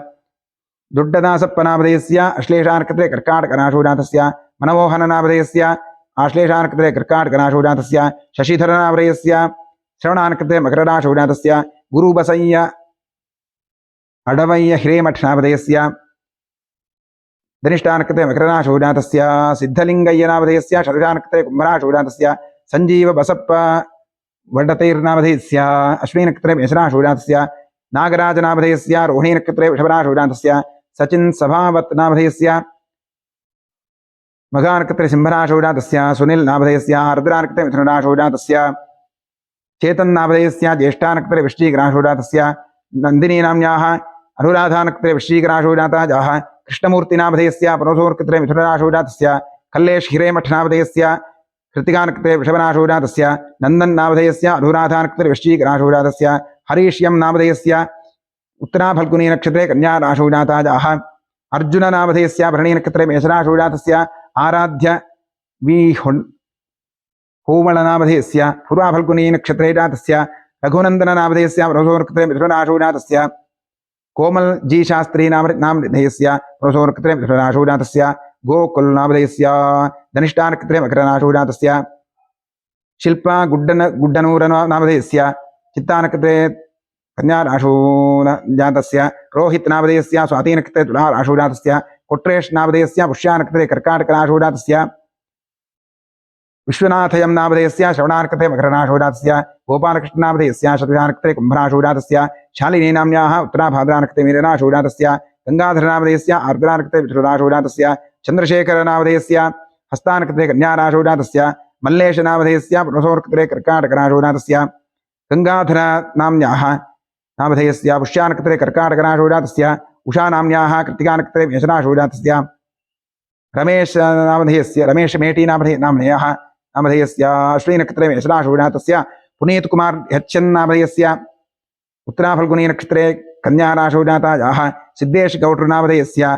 दुड्डदासप्प नामधेयस्य अश्लेषानक्षत्रे कर्काटकराशिजातस्य मनमोहन नामधेयस्य आश्लेषानक्षत्रे कर्काटकराशिजातस्य शशिधर नामधेयस्य श्रवणानक्षत्रे मकरराशिजातस्य गुरुबसय्य अडवय्य हिरेमठ नामधेयस्य धनिष्ठानक्षत्रे मकरराशिजातस्य सिद्धलिंगय्य नामधेयस्य शतविषानक्षत्रे कुंभराशिजातस्य संजीव बसप्प वड्डतैर्नामधेयस्य अश्विनीनक्षत्रे मेषराशिजातस्य नागराज नामधेयस्य रोहिणीनक्षत्रे वृषभराशिजातस्य सचिन सभावत् नामधेयस्य मघानक्षत्रे सिंहराशिजातस्य सुनील नामधेयस्य आर्द्रानक्षत्रे मिथुनराशिजातस्य चेतन नामधेयस्य ज्येष्ठानक्षत्रे वृश्चिकराशिजातस्य नंदिनी नाम्न्याः अनुराधानक्षत्रे वृश्चिकराशिजाताजाः कृष्णमूर्ति नामधेयस्य पुनसोनक्षत्रे मिथुनराशिजातस्य कल्लेश हिरेमठ नामधेयस्य कृत्तिकानक्षत्रे वृषभराशिजातस्य नंदन नामधेयस्य अनुराधानक्षत्रे वृश्चिकराशिजातस्य हरीष्यं नामधेयस्य उत्तराफल्गुनी नक्षत्रे कन्याराशिजाताजाः अर्जुन नामधेयस्य भरणीनक्षत्रे मेषराशिजातस्य आराध्य वी होमळ नामधेयस्य पूर्वाफल्गुनी नक्षत्रे जातस्य रघुनंदन नामधेयस्य पुनसोनक्षत्रे मिथुनराशिजातस्य कोमल जी शास्त्री नामधेयस्य पुनसोनक्षत्रे मिथुनराशिजातस्य गोकुल नामधेयस्य धनिष्ठानक्षत्रे मकरराशिजातस्य शिल्पा गुड्डनूर नामधेयस्य चित्तानक्षत्रे कन्याराशिजातस्य रोहित नामधेयस्य स्वातिनक्षत्रे तुलाराशिजातस्य कोट्रेश नामधेयस्य पुष्यानक्षत्रे कर्काटकराशिजातस्य विश्वनाथयं नामधेयस्य श्रवणानक्षत्रे मकरराशिजातस्य गोपालकृष्ण नामधेयस्य शतविषानक्षत्रे कुंभराशिजातस्य शालिनी नाम्न्याः उत्तराभाद्रानक्षत्रे मीनराशिजातस्य गंगाधर नामधेयस्य आर्द्रानक्षत्रे मिथुनराशिजातस्य चन्द्रशेखरनामधेयस्य हस्तानक्षत्रे कन्याराशौ जातस्य मल्लेशनामधेयस्य पुनसोर्क्षत्रे कर्काटकराशौ जातस्य गङ्गाधरनाम्न्याः नामधेयस्य पुष्यानक्षत्रे कर्काटकराशौ जातस्य उषानाम्न्याः कृत्तिकानक्षत्रे मेषराशौ जातस्य रमेशमेटी नामधेयः नामधेयस्य अश्विनक्षत्रे मेषराशौ जातस्य पुनीतकुमार यच्चन्नामधेयस्य उत्तराफल्गुनी नक्षत्रे कन्याराशौ जातायाः सिद्धेशगौड्रनामधेयस्य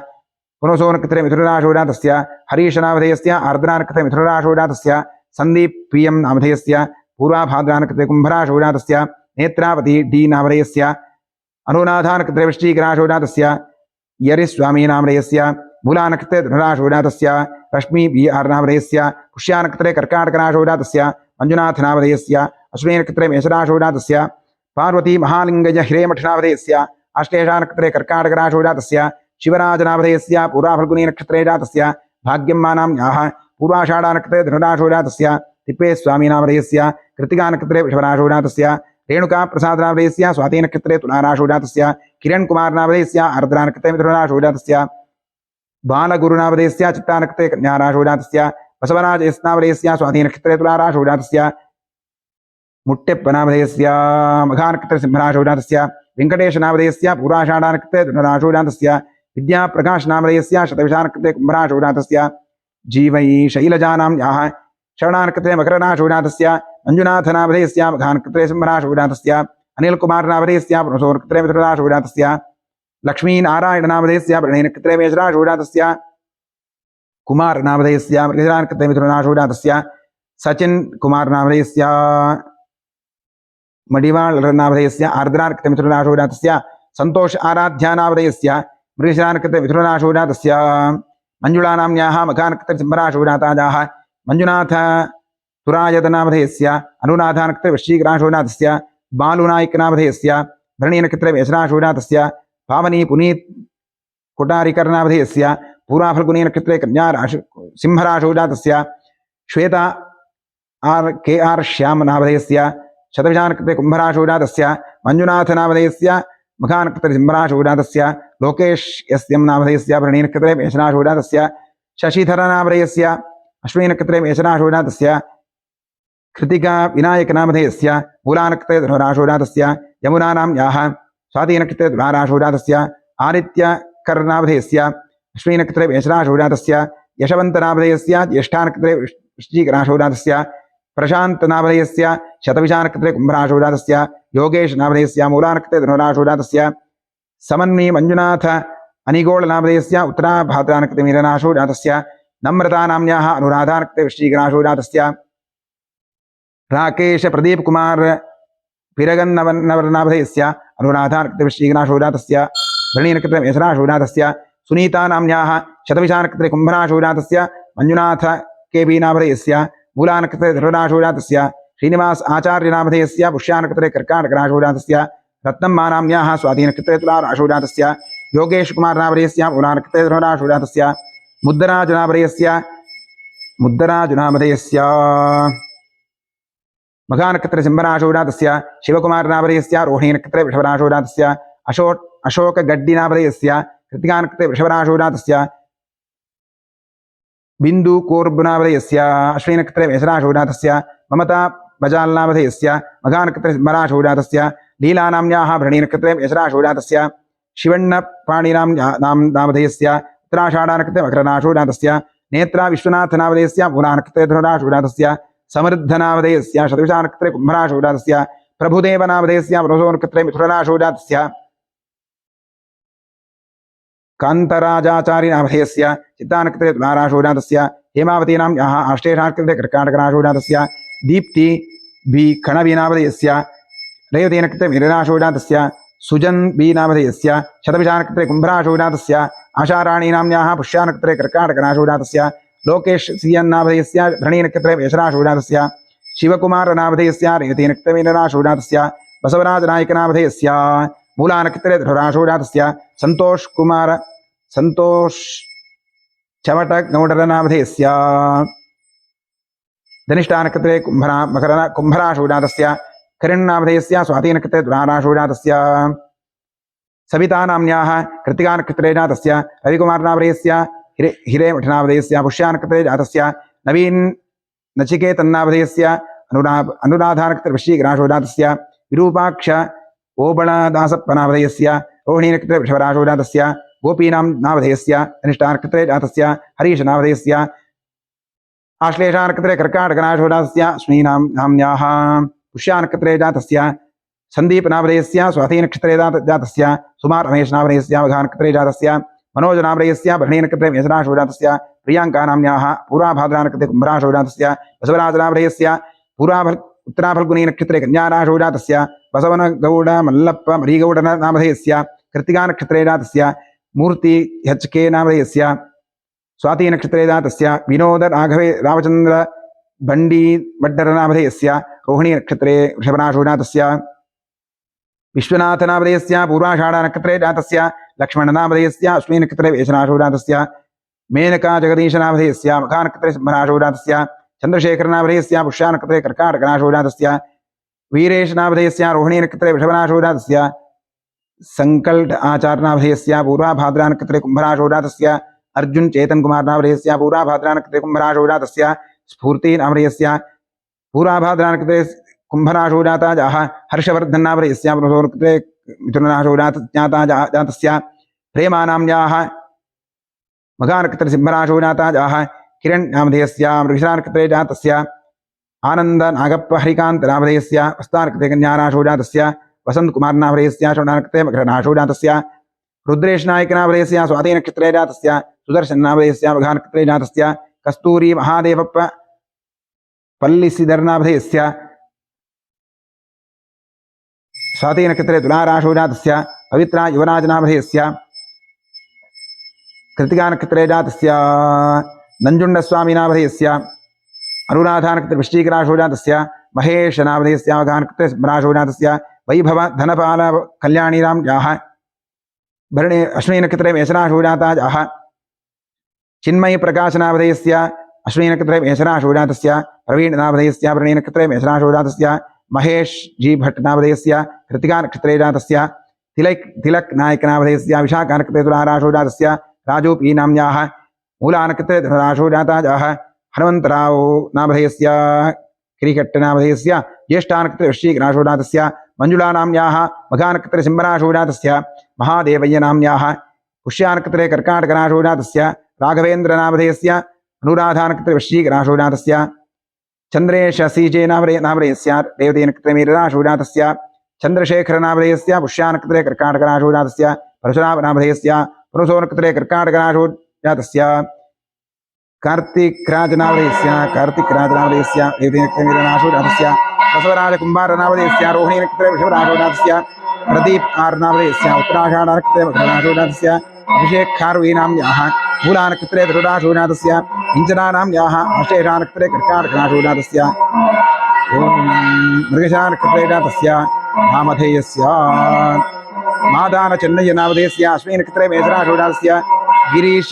पुनसो नक्षत्रे मिथुनराशौ जातस्य हरीशनामधेयस्य आर्द्रानक्षत्रे मिथुनराशौ जातस्य सन्दीप पीएम नामधेयस्य पूर्वाभाद्रानक्षत्रे कुम्भराशौ जातस्य नेत्रावती डी नामधेयस्य अनुराधानक्षत्रे वृश्चिकराशौ जातस्य यरिस्वामी नामधेयस्य मूलानक्षत्रे धनुराशौ जातस्य रश्मि बी आर नामधेयस्य पुष्यानक्षत्रे कर्काटकराशौ जातस्य मंजुनाथनामधेयस्य अश्विनक्षत्रे मेषराशौ जातस्य पार्वती महालिंगज हिरेमठनामधेयस्य अश्लेषानक्षत्रे कर्काटकराशौ जातस्य शिवराजनामधेयस्य पूर्वाफल्गुनी नक्षत्रे जातस्य भाग्यम्मानाम्न्याः पूर्वाषाढानक्षत्रे धनुराशौ जातस्य तिप्पेस्वामी नामधेयस्य कृत्तिकानक्षत्रे वृषभराशौ जातस्य रेणुकाप्रसादनामधेयस्य स्वातिनक्षत्रे तुलाराशौ जातस्य किरणकुमारनामधेयस्य आर्द्रानक्षत्रे मिथुनराशौ जातस्य बालगुरुनामधेयस्य चित्तानक्षत्रे कन्याराशौ जातस्य बसवराज यस्नामधेयस्य स्वातिनक्षत्रे तुलाराशौ जातस्य मुट्टेप्पनामधेयस्य मघानक्षत्रे सिंहराशौ जातस्य वेङ्कटेशनामधेयस्य पूर्वाषाढानक्षत्रे धनुराशौ जातस्य विद्याप्रकाशनामधेयस्य शतविशानक्षत्रे कुम्भराशौ जातस्य जीवै शैलजानाम्न्याः शरणानक्षत्रे मकरराशौ जातस्य मंजुनाथनामधेयस्य मघानक्षत्रे सिंहराशौ जातस्य अनिलकुमारनामधेयस्य पुनसोर्क्षत्रे मिथुनराशौ जातस्य लक्ष्मीनारायणनामधेयस्य वृणीनक्षत्रे मेषराशौ जातस्य कुमारनामधेयस्य मृगशिरानक्षत्रे मिथुनराशौ जातस्य सचिन कुमारनामधेयस्य मडिवाळनामधेयस्य आर्द्रानक्षत्रे मिथुनराशौ जातस्य संतोष आराध्यानामधेयस्य मृगशिरानक्षत्रे मिथुनराशौ जातस्य मंजुळानाम्न्याः मघानक्षत्रे सिंहराशौ जातायाः मंजुनाथ तुरायतनामधेयस्य अनुराधानक्षत्रे वृश्चिकराशौ जातस्य बालुनायकनामधेयस्य भरणीनक्षत्रे मेषराशौ जातस्य पावनी पुनीत कोटारिकरनामधेयस्य पूर्वाफल्गुनी नक्षत्रे कन्याराशौ सिंहराशौ जातस्य श्वेता के आर श्यामनामधेयस्य शतविशानक्षत्रे कुम्भराशौ जातस्य मंजुनाथनामधेयस्य मघानक्षत्रे सिंहराशौ जातस्य लोकेश यस्यं नामधेयस्य भरणीनक्षत्रे मेषराशौ जातस्य शशिधरनामधेयस्य अश्विनक्षत्रे मेषराशौ जातस्य कृतिका विनायकनामधेयस्य मूलानक्षत्रे धनुराशौ जातस्य यमुनानाम्न्याः स्वातिनक्षत्रे तुलाराशौ जातस्य आदित्यकरनामधेयस्य अश्विनक्षत्रे मेषराशौ जातस्य यशवन्तनामधेयस्य ज्येष्ठानक्षत्रे वृश्चिकराशौ जातस्य प्रशान्तनामधेयस्य शतविशानक्षत्रे कुम्भराशौ जातस्य योगेशनामधेयस्य मूलानक्षत्रे धनुराशौ जातस्य समन्वी मंजुनाथ अनिगोळनामधेयस्य उत्तराभाद्रानक्षत्रे मीनराशौ जातस्य नम्रतानाम्न्याः अनुराधानक्षत्रे वृश्चिकराशौ जातस्य राकेश प्रदीप कुमार पिरगन्नवरनामधेयस्य अनुराधानक्षत्रे वृश्चिकराशौ जातस्य भरणीनक्षत्रे मेषराशौ जातस्य सुनीतानाम्न्याः शतविशानक्षत्रे कुम्भराशौ जातस्य मंजुनाथ के बी नामधेयस्य मूलानक्षत्रे धनुराशौ जातस्य श्रीनिवास आचार्यनामधेयस्य पुष्यानक्षत्रे कर्काटकराशौ जातस्य रत्नम्मानाम्न्याः स्वातिनक्षत्रे तुलाराशौ जातस्य योगेश कुमार नामधेयस्य मूलानक्षत्रे धनुराशौ जातस्य मुद्दराजुनामधेयस्य मघानक्षत्रे सिंहराशौ जातस्य शिवकुमारनामधेयस्य रोहिणीनक्षत्रे वृषभराशौ जातस्य अशोकगड्डिनामधेयस्य कृत्तिकानक्षत्रे वृषभराशौ जातस्य बिन्दुकोर्बुनामधेयस्य अश्विनक्षत्रे मेषराशौ जातस्य ममता बजालनामधेयस्य मघानक्षत्रे सिंहराशौ जातस्य लीलानाम्न्याः भरणीनक्षत्रे मेषराशौ जातस्य शिवण्णपाणिनामधेयस्य उत्तराषाढानक्षत्रे मकरराशौ जातस्य नेत्रा विश्वनाथनामधेयस्य मूलानक्षत्रे धनुराशौ जातस्य समृद्धनामधेयस्य शतविशानक्षत्रे कुम्भराशौ जातस्य प्रभुदेवनामधेयस्य पुनसोनक्षत्रे मिथुनराशौ जातस्य कान्तराजाचार्यनामधेयस्य चित्तानक्षत्रे तुलाराशौ जातस्य हेमावतीनाम्न्याः आश्लेषानक्षत्रे कर्काटकराशौ जातस्य दीप्ति बी खणवीनामधेयस्य रेवतीनक्षत्रे मीनराशौ जातस्य सुजन बी नामधेयस्य शतविशानक्षत्रे कुम्भराशौ जातस्य आशाराणीनाम्न्याः पुष्यानक्षत्रे कर्काटकराशौ जातस्य लोकेश सीयन्नामधेयस्य भरणीनक्षत्रे मेषराशौ जातस्य शिवकुमारनामधेयस्य रेवतीनक्षत्रे मीनराशौ जातस्य बसवराजनायकनामधेयस्य मूलानक्षत्रे धनुराशौ जातस्य संतोष चवटगौडरनामधेयस्य धनिष्ठानक्षत्रे कुम्भराशौ जातस्य किरण्नामधेयस्य स्वातिनक्षत्रे तुलाराशौ जातस्य सवितानाम्न्याः कृत्तिकानक्षत्रे जातस्य रविकुमारनामधेयस्य हिरेमठनामधेयस्य पुष्यानक्षत्रे जातस्य नवीन नचिकेतन्नामधेयस्य अनुराधानक्षत्रे वृश्चिकराशौ जातस्य विरूपाक्ष ओबळदासप्पनामधेयस्य रोहिणीनक्षत्रे वृषभराशौ जातस्य गोपीनां नामधेयस्य धनिष्ठानक्षत्रे जातस्य हरीशनामधेयस्य आश्लेषानक्षत्रे कर्काटकराशौ जातस्य अश्विनीनां नाम्न्याः पुष्यानक्षत्रे जातस्य सन्दीपनामधेयस्य स्वातिनक्षत्रे जातस्य सुमार रमेशनामधेयस्य मघानक्षत्रे जातस्य मनोजनामधेयस्य भरणीनक्षत्रे मेषराशौ जातस्य प्रियांकानाम्न्याः पूर्वाभाद्रानक्षत्रे कुम्भराशौ जातस्य बसवराजनामधेयस्य उत्तराफल्गुनीनक्षत्रे कन्याराशौ जातस्य बसवनगौड मल्लप्प मरीगौडनामधेयस्य कृत्तिकानक्षत्रे जातस्य मूर्ति HK नामधेयस्य स्वातिनक्षत्रे जातस्य विनोद राघवे रामचन्द्र बंडी वड्डरनामधेयस्य रोहिणीनक्षत्रे वृषभराशौ जातस्य विश्वनाथनामधेयस्य पूर्वाषाढानक्षत्रे जातस्य लक्ष्मणनामधेयस्य अश्विनीनक्षत्रे वेषराशौ जातस्य मेनका जगदीशनामधेयस्य मघानक्षत्रे सिंहराशौ जातस्य चन्द्रशेखरनामधेयस्य पुष्यानक्षत्रे कर्काटकराशौ जातस्य वीरेशनामधेयस्य रोहिणीनक्षत्रे वृषभराशौ जातस्य संकल्ट आचारनामधेयस्य पूर्वाभाद्रानक्षत्रे कुम्भराशौ जातस्य अर्जुन चेतन कुमारनामधेयस्य पूर्वाभाद्रानक्षत्रे कुम्भराशौ जातस्य स्फूर्तिनामधेयस्य पूर्वाभाद्रानक्षत्रे कुम्भराशौ जाताजाः हर्षवर्धननामधेयस्य पुनर्नक्षत्रे मिथुनराशौ जातस्य प्रेमानाम्न्याः मघानक्षत्रे सिंहराशौ जाताजाः किरण नामधेयस्य मृगशिरानक्षत्रे जातस्य आनंद नागप्प हरिकांत नामधेयस्य वस्तानक्षत्रे कन्याराशौ जातस्य वसंत कुमार नामधेयस्य श्रवणानक्षत्रे मकरराशौ जातस्य रुद्रेश नायक नामधेयस्य स्वातिनक्षत्रे जातस्य सुदर्शन नामधेयस्य मघानक्षत्रे जातस्य कस्तूरी महादेवप्प पल्लिसिदर नामधेयस्य स्वातिनक्षत्रे तुलाराशौ जातस्य पवित्रा युवराज नामधेयस्य कृत्तिकानक्षत्रे जातस्य नंजुंडस्वामी नामधेयस्य अनुराधानक्षत्रे वृश्चिकराशौ जातस्य महेश नामधेयस्य मघानक्षत्रे सिंहराशौ जातस्य वैभव धनपाल कल्याणीनाम्न्याः भरणे अश्विनीनक्षत्रे मेषराशौ जाताजाः चिन्मयी प्रकाश नामधेयस्य अश्विनीनक्षत्रे मेषराशौ जातस्य प्रवीण नामधेयस्य भरणीनक्षत्रे मेषराशौ जातस्य महेश जी भट्ट नामधेयस्य कृत्तिकानक्षत्रे जातस्य तिलक नायक नामधेयस्य विशाखानक्षत्रे तुलाराशौ जातस्य राजू पी नाम्न्याः मूलानक्षत्रे धनराशौ जाताजाः हनुमन्तराव नामधेयस्य किरिकट्ट नामधेयस्य ज्येष्ठानक्षत्रे वृश्चिकराशौ जातस्य मंजुला नाम्न्याः मघानक्षत्रे सिंहराशौ जातस्य महादेवय्य नाम्न्याः पुष्यानक्षत्रे कर्काटकराशौ जातस्य राघवेन्द्र नामधेयस्य अनुराधानक्षत्रे वृश्चिकराशौ जातस्य चंद्रेश सीजे नामधेयस्य रेवतीनक्षत्रे मीनराशौ जातस्य चंद्रशेखर नामधेयस्य पुष्यानक्षत्रे कर्काटकराशौ जातस्य परशुराम नामधेयस्य पुनसोनक्षत्रे कर्काटकराशौ जातस्य कार्तिकराज नामधेयस्य रेवतीनक्षत्रे मीनराशौ जातस्य बसवराज कुम्भार नामधेयस्य रोहिणीनक्षत्रे वृषभराशौ जातस्य प्रदीप आर नामधेयस्य उत्तराषाढानक्षत्रे मकरराशौ जातस्य अभिषेक खारवी नाम्न्याः मूलानक्षत्रे धनुराशौ जातस्य इंजना नाम्न्याः अश्लेषानक्षत्रे कर्काटकराशौ जातस्य मृगशिरानक्षत्रे जातस्य नामधेयस्य मादान चेन्नय्य नामधेयस्य अश्विनीनक्षत्रे मेषराशौ जातस्य गिरीश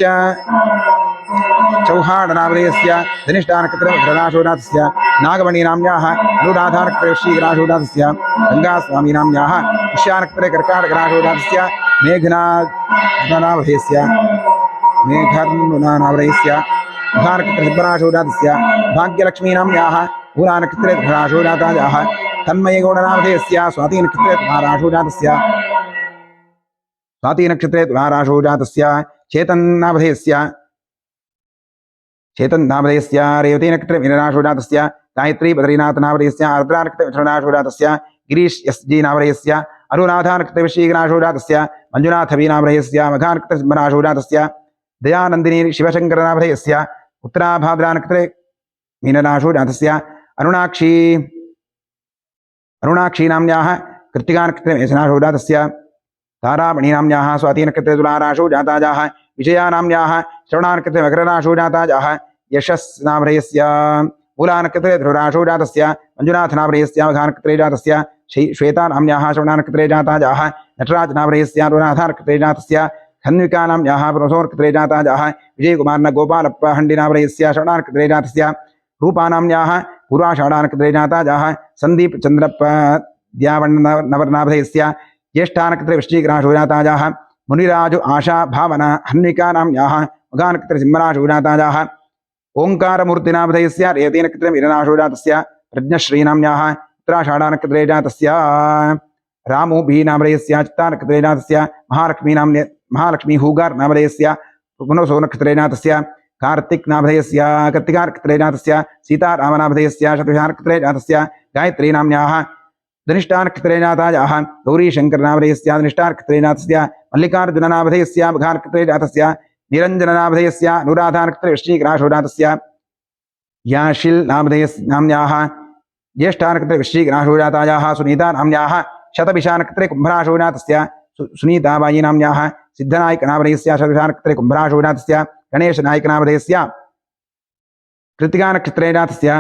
चौहान नामधेयस्य धनिष्ठानक्षत्रे मकरराशौ जातस्य नागमणि नाम्न्याः अनुराधानक्षत्रे वृश्चिकराशौ जातस्य गंगास्वामी नाम्न्याः पुष्यानक्षत्रे कर्काटकराशौ जातस्य मेघनानामधेयस्य मघानक्षत्रे सिंहराशौ जातस्य भाग्यलक्ष्मी नाम्न्याः मूलानक्षत्रे धनराशौ जाताजाः तन्मयगौडनामधेयस्य स्वातिनक्षत्रे तुलाराशौ जातस्य चेतन नामधेयस्य रेवतीनक्षत्रे मीनराशौ जातस्य गायत्री बद्रीनाथ नामधेयस्य आर्द्रानक्षत्रे मिथुनराशौ जातस्य गिरीश SG नामधेयस्य अनुराधानक्षत्रे वृश्चिकराशौ जातस्य मंजुनाथ वी नामधेयस्य मघानक्षत्रे सिंहराशौ जातस्य दयानंदिनी शिवशंकर नामधेयस्य उत्तराभाद्रानक्षत्रे मीनराशौ जातस्य अरुणाक्षी नाम्न्याः कृत्तिकानक्षत्रे मेषराशौ जातस्य तारामणि नाम्न्याः स्वातिनक्षत्रे तुलाराशौ जाताजाः विजया नाम्न्याः श्रवणानक्षत्रे मकरराशौ जाताजाः यशस् नामधेयस्य मूलानक्षत्रे धनुराशौ जातस्य मंजुनाथ नामधेयस्य मघानक्षत्रे जातस्य श्वेता नाम्न्याः श्रवणानक्षत्रे जाताजाः नटराज नामधेयस्य अनुराधानक्षत्रे जातस्य खन्विका नाम्न्याः पुनसोनक्षत्रे जाताजाः विजयकुमार गोपालप्प हंडी नामधेयस्य श्रवणानक्षत्रे जातस्य रूपा नाम्न्याः पूर्वाषाढानक्षत्रे जाताजाः संदीप चंद्रप्प द्यावण्णवर्नामधेयस्य ज्येष्ठानक्षत्रे वृश्चिकराशौ जाताजाः मुनिराजु आशा भावना हन्विका नाम्याः मघानक्षत्रसिंहराशोजातायाः ओङ्कारमूर्तिनामधेयस्य रेवतीनक्षत्रवीरनाशोजातस्य प्रज्ञश्रीनाम्याः उत्तराषाढानक्षत्रे जातस्य रामो भीनामधेयस्य चित्तानक्षत्रे जातस्य महालक्ष्मी हूगार नामधेयस्य पुनसो नक्षत्रे जातस्य कार्तिक नामधेयस्य कृत्तिकानक्षत्रे जातस्य सीतारामनामधेयस्य शतभिषानक्षत्रे जातस्य गायत्री नाम्याः धनिष्ठानक्षत्रे जातायाः गौरीशङ्करनामधेयस्य धनिष्ठानक्षत्रे जातस्य मल्लिकार्जुननामधेयस्य मघानक्षत्रे जातस्य निरञ्जननामधेयस्य अनुराधानक्षत्रे वृश्चिकराशो जातस्य याशिल् नामधेयस्याम्याः ज्येष्ठानक्षत्रे वृश्चिकराशो जातायाः सुनीता नाम्याः शतभिषानक्षत्रे कुम्भराशो जातस्य सुनीताबायी नाम्याः सिद्धनायकनामधेयस्य शतभिषानक्षत्रे कुम्भराशो जातस्य गणेशनायकनामधेयस्य कृत्तिकानक्षत्रे जातस्य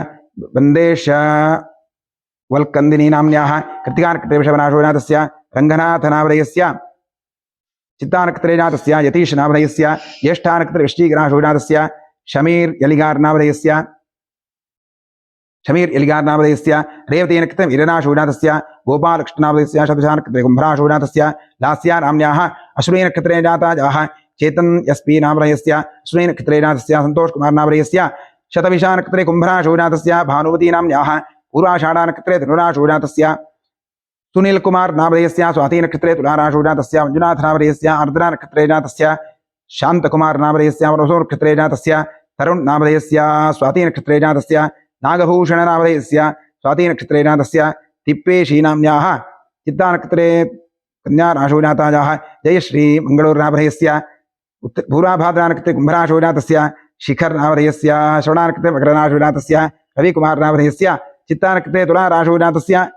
वन्देश वल्कन्दिनी नाम्याः कृत्तिकानक्षत्रे वृषभराशो जातस्य रङ्गनाथनामधेयस्य चित्तानक्षत्रे जातस्य यतीशनामधेयस्य ज्येष्ठानक्षत्रे वृश्चिकराशो जातस्य शमीर यलिगारनामधेयस्य रेवतीनक्षत्रे वीरनाशो जातस्य गोपालकृष्णनामधेयस्य शतभिषानक्षत्रे कुम्भराशो जातस्य लास्या नाम्याः अश्विनीनक्षत्रे जातायाः चेतन एसपी नामधेयस्य अश्विनीनक्षत्रे जातस्य सन्तोषकुमार नामधेयस्य शतभिषानक्षत्रे कुम्भराशो जातस्य भानुमती नाम्याः पूर्वाषाढानक्षत्रे धनुराशो जातस्य सुनील कुमार नामधेयस्य स्वातिनक्षत्रे तुलाराशो जातस्य मंजुनाथ नामधेयस्य आर्द्रानक्षत्रे जातस्य शांतकुमार नामधेयस्य वरसो नक्षत्रे जातस्य तरुण नामधेयस्य स्वातिनक्षत्रे जातस्य नागभूषण नामधेयस्य स्वातिनक्षत्रे जातस्य तिप्पेशी नाम्याः चित्तानक्षत्रे कन्याराशो जातायाः जयश्री मंगळूरुनामधेयस्य पूर्वाभाद्रानक्षत्रे कुम्भराशो जातस्य शिखर नामधेयस्य श्रवणानक्षत्रे मकरराशो जातस्य रविकुमार नामधेयस्य चित्तानक्षत्रे तुलाराशो जातस्य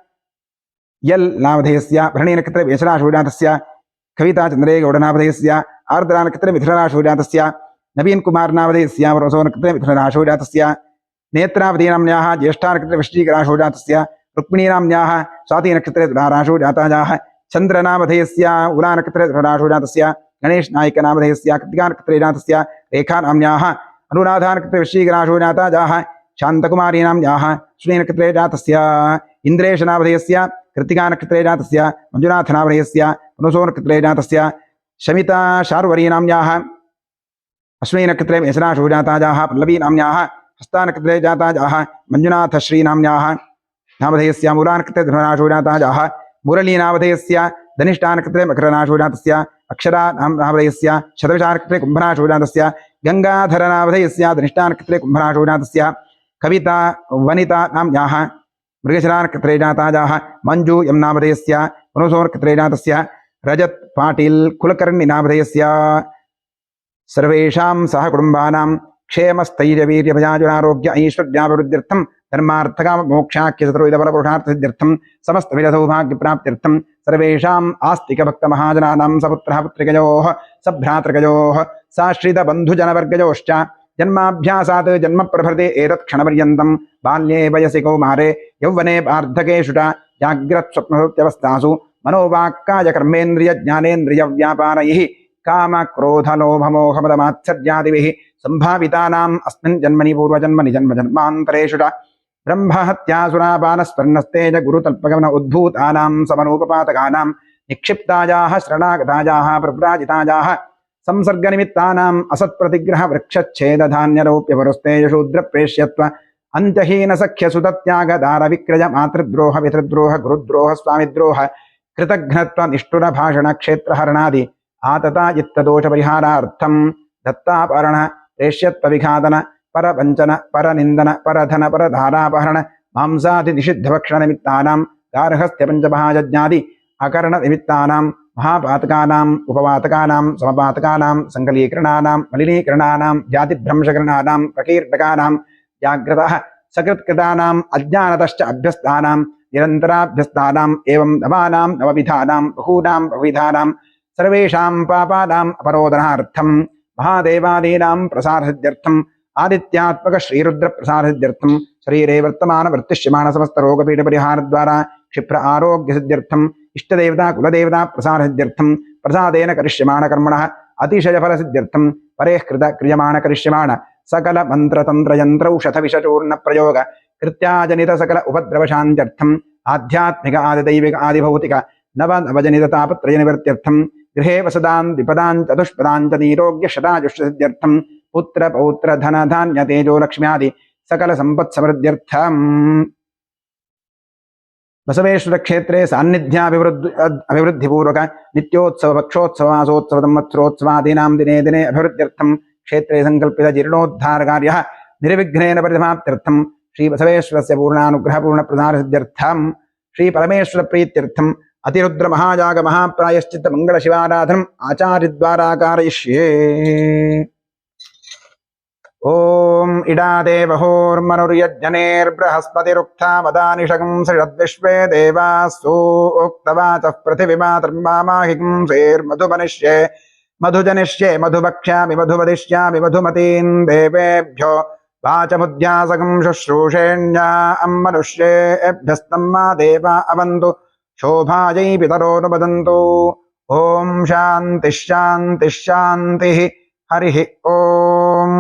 यल नामधेयस्य भरणीनक्षत्रे वेशराशो जातस्य कविता चंद्रे गौडनामधेयस्य आर्द्रानक्षत्रे मिथुनराशो जातस्य नवीन कुमार नामधेयस्य वरसो नक्षत्रे मिथुनराशो जातस्य नेत्रावती नाम्याः ज्येष्ठानक्षत्रे वृश्चिकराशो जातस्य रुक्मिणी नाम्याः स्वातिनक्षत्रे तुलाराशो जातायाः चन्द्रनामधेयस्य उलानक्षत्रे तुलाराशो जातस्य गणेश नायक नामधेयस्य कृत्तिकानक्षत्रे जातस्य रेखा नाम्याः अनुराधानक्षत्रे वृश्चिकराशो जातायाः शान्तकुमारी नाम्याः अश्विनीनक्षत्रे जातस्य इन्द्रेश नामधेयस्य कृत्तिकानक्षत्रे जातस्य मंजुनाथ नामधेयस्य पुनसो नक्षत्रे जातस्य शमिता शार्वरी नाम्याः अश्विनीनक्षत्रे मेषराशो जातायाः पल्लवी नाम्याः हस्तानक्षत्रे जातायाः मंजुनाथ श्री नामधेयस्य मूलानक्षत्रे धनुराशो जातायाः मुरली नामधेयस्य धनिष्ठानक्षत्रे मकरराशो जातस्य अक्षरा नामधेयस्य शतभिषानक्षत्रे कुम्भराशो जातस्य गंगाधर नामधेयस्य धनिष्ठानक्षत्रे कुम्भराशो जातस्य कविता वनिता नाम्याः मृगशिरानक्षत्रे जातायाः मंजू एम नामधेयस्य पुनसो नक्षत्रे जातस्य रजत पाटिल कुलकर्णी नामधेयस्य सर्वेषां सहकुटुम्बानां क्षेमस्थैर्यवीर्यभयाजुरारोग्य ऐश्वर्याभिवृद्ध्यर्थं धर्मार्थकाममोक्षाख्यचतुर्विधफलपुरुषार्थसिद्ध्यर्थं समस्तविधसौभाग्यप्राप्त्यर्थं सर्वेषाम् आस्तिकभक्तमहाजनानां सपुत्रः पुत्रिकयोः सभ्रातृकयोः साश्रितबन्धुजनवर्गयोश्च जन्माभ्यासात् जन्म प्रभृति एतत् क्षणपर्यन्तं बाल्ये वयसि कौमारे यौवने वार्धकेषु च जाग्रत्स्वप्नसुप्त्यवस्थासु मनोवाक्कायकर्मेन्द्रियज्ञानेन्द्रियव्यापारैः कामक्रोधलोभमोहमदमात्सर्यादिभिः सम्भावितानाम् अस्मिन् जन्मनि पूर्वजन्मनि जन्मजन्मान्तरेषु च ब्रह्महत्यासुरापानस्वर्णस्तेज गुरुतल्पगमन उद्भूतानां समनूपपातकानां निक्षिप्तायाः शरणागतायाः प्रव्राजितायाः संसर्गनिमित्तानाम् असत्प्रतिग्रह वृक्षच्छेदधान्यरोप्यपरुस्तेज शूद्रप्रेष्यत्व अंत्यहीन सख्य सुतत्याग दार विक्रय मातृद्रोह पितृद्रोह गुरुद्रोह स्वामिद्रोह कृतघ्नत्व निष्ठुर भाषण क्षेत्रहरणादि आतता इत्तदोष परिहारार्थं दत्तापहरण प्रेष्यत्व विघातन परवञ्चन परनिन्दन परधन परधारापहरण मांसादि निषिद्धभक्षण निमित्तानां गार्हस्थ्य पंचमहायज्ञादि अकर्ण निमित्तानां महापातकानाम् उपपातकानां समपातकानां संकलीकरणानां मलिनीकरणानां जातिभ्रंशकरणानां प्रकीर्तकानां जाग्रतः सकृत्कृतानाम् अज्ञानतश्च अभ्यस्तानां निरन्तराभ्यस्तानाम् एवं नवानां नवविधानां बहूनां बहुविधानां सर्वेषां पापानाम् अपरोधनार्थं महादेवादीनां प्रसारसिद्ध्यर्थं आदित्यात्मक श्रीरुद्र प्रसारसिद्ध्यर्थं शरीरे वर्तमान वर्तिष्यमाण समस्त रोगपीठ परिहार द्वारा क्षिप्र आरोग्य सिद्ध्यर्थं इष्टदेवता कुलदेवता प्रसारसिद्ध्यर्थं प्रसादेन करिष्यमाण कर्मणः अतिशय फल सिद्ध्यर्थं परेः क्रियमाण करिष्यमाण सकल मंत्र तंत्र यंत्रौषध विषचूर्ण प्रयोग कृत्याजनित सकल उपद्रव शांत्यर्थं आध्यात्मिक आदिदैविक आदिभौतिक नव नवजनित तापत्रय निवृत्त्यर्थं गृहे वसदान् द्विपदान् चतुष्पदान् च नीरोग्यशतायुष्यसिद्ध्यर्थं पुत्रपौत्रधनधान्यतेजो लक्ष्म्यादि सकलसम्पत्समृद्ध्यर्थम् बसवेश्वर क्षेत्रे सान्निध्याभिवृद्धिपूर्वक नित्योत्सव पक्षोत्सव मासोत्सव संवत्सरोत्सवादीनां दिने दिने अभिवृद्ध्यर्थं क्षेत्रे संकल्पित जीर्णोद्धार कार्यः निर्विघ्नेन परिसमाप्त्यर्थं श्री बसवेश्वरस्य पूर्णानुग्रहपूर्णप्रसादसिद्ध्यर्थं श्री परमेश्वर प्रीत्यर्थं अतिरुद्र महायाग महाप्रायश्चित्त मंगल शिवाराधनम् आचार्यद्वारा कारयिष्ये। ओम इडादेवहोर्मनुर्यज्जनेर्बृहस्पतिरुक्था वदानिषगं सृजद्विश्वे देवास्तु उक्तवाचः पृथिवीमातर्मामाहिकं सेर्मधुवनिष्ये मधुजनिष्ये मधुभक्ष्यामि मधुवदिष्यामि मधुमतीन् देवेभ्यो वाचमुद्यासकं शुश्रूषेण्या मनुष्येभ्यस्तम्मा देवा अवन्तु शोभायै पितरो नु वदन्तु। ओम शान्तिः शान्तिः शान्तिः। हरिः ओम।